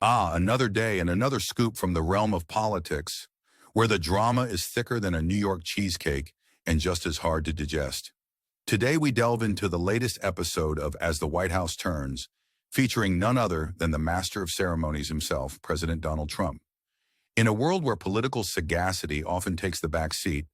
Ah, another day and another scoop from the realm of politics, where the drama is thicker than a New York cheesecake and just as hard to digest. Today we delve into the latest episode of As the White House Turns, featuring none other than the master of ceremonies himself, President Donald Trump. In a world where political sagacity often takes the back seat,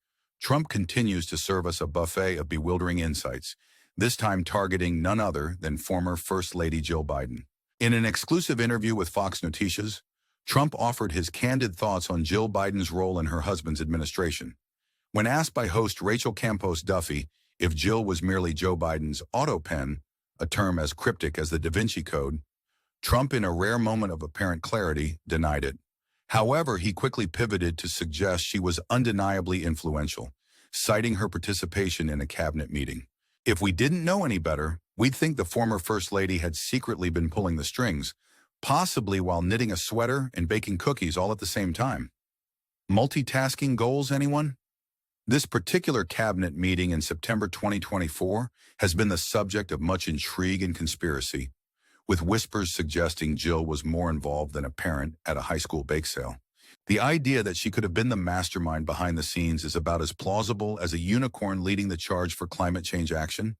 Trump continues to serve us a buffet of bewildering insights, this time targeting none other than former First Lady Jill Biden. In an exclusive interview with Fox Noticias, Trump offered his candid thoughts on Jill Biden's role in her husband's administration. When asked by host Rachel Campos Duffy if Jill was merely Joe Biden's auto pen, a term as cryptic as the Da Vinci Code, Trump, in a rare moment of apparent clarity, denied it. However, he quickly pivoted to suggest she was undeniably influential, citing her participation in a cabinet meeting. If we didn't know any better, we'd think the former First Lady had secretly been pulling the strings, possibly while knitting a sweater and baking cookies all at the same time. Multitasking goals, anyone? This particular cabinet meeting in September 2024 has been the subject of much intrigue and conspiracy, with whispers suggesting Jill was more involved than a parent at a high school bake sale. The idea that she could have been the mastermind behind the scenes is about as plausible as a unicorn leading the charge for climate change action.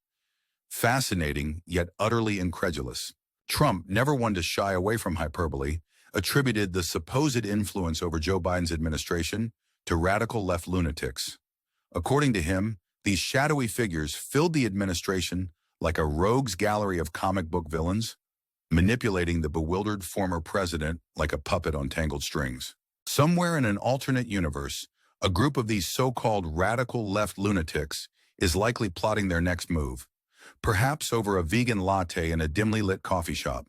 Fascinating, yet utterly incredulous. Trump, never one to shy away from hyperbole, attributed the supposed influence over Joe Biden's administration to radical left lunatics. According to him, these shadowy figures filled the administration like a rogues gallery of comic book villains, manipulating the bewildered former president like a puppet on tangled strings. Somewhere in an alternate universe, a group of these so-called radical left lunatics is likely plotting their next move, perhaps over a vegan latte in a dimly lit coffee shop.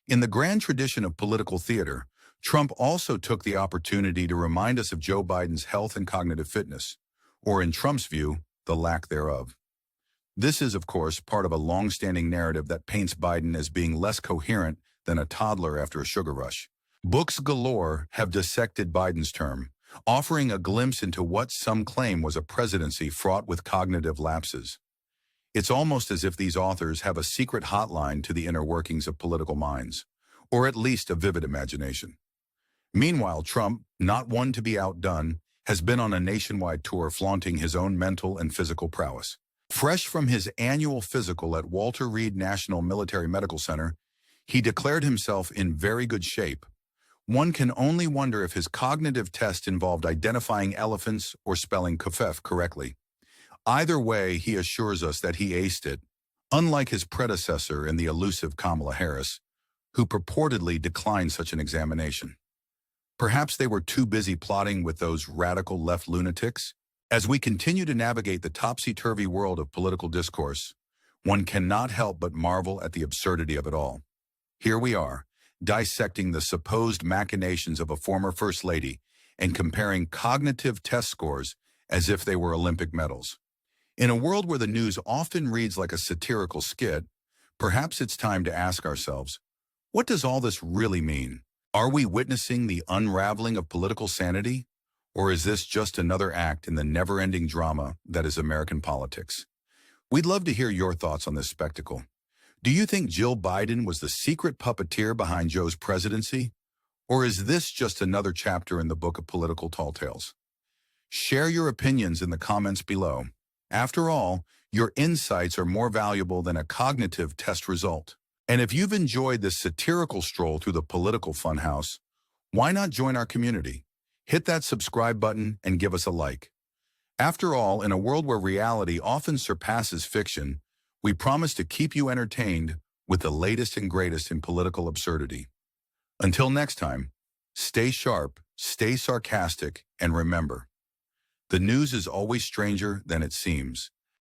In the grand tradition of political theater, Trump also took the opportunity to remind us of Joe Biden's health and cognitive fitness, or in Trump's view, the lack thereof. This is, of course, part of a long-standing narrative that paints Biden as being less coherent than a toddler after a sugar rush. Books galore have dissected Biden's term, offering a glimpse into what some claim was a presidency fraught with cognitive lapses. It's almost as if these authors have a secret hotline to the inner workings of political minds, or at least a vivid imagination. Meanwhile, Trump, not one to be outdone, has been on a nationwide tour flaunting his own mental and physical prowess. Fresh from his annual physical at Walter Reed National Military Medical Center, he declared himself in very good shape. One can only wonder if his cognitive test involved identifying elephants or spelling kafef correctly. Either way, he assures us that he aced it, unlike his predecessor in the elusive Kamala Harris, who purportedly declined such an examination. Perhaps they were too busy plotting with those radical left lunatics. As we continue to navigate the topsy-turvy world of political discourse, one cannot help but marvel at the absurdity of it all. Here we are, dissecting the supposed machinations of a former First Lady and comparing cognitive test scores as if they were Olympic medals. In a world where the news often reads like a satirical skit, perhaps it's time to ask ourselves, what does all this really mean? Are we witnessing the unraveling of political sanity? Or is this just another act in the never-ending drama that is American politics? We'd love to hear your thoughts on this spectacle. Do you think Jill Biden was the secret puppeteer behind Joe's presidency? Or is this just another chapter in the book of political tall tales? Share your opinions in the comments below. After all, your insights are more valuable than a cognitive test result. And if you've enjoyed this satirical stroll through the political funhouse, why not join our community? Hit that subscribe button and give us a like. After all, in a world where reality often surpasses fiction, we promise to keep you entertained with the latest and greatest in political absurdity. Until next time, stay sharp, stay sarcastic, and remember, the news is always stranger than it seems.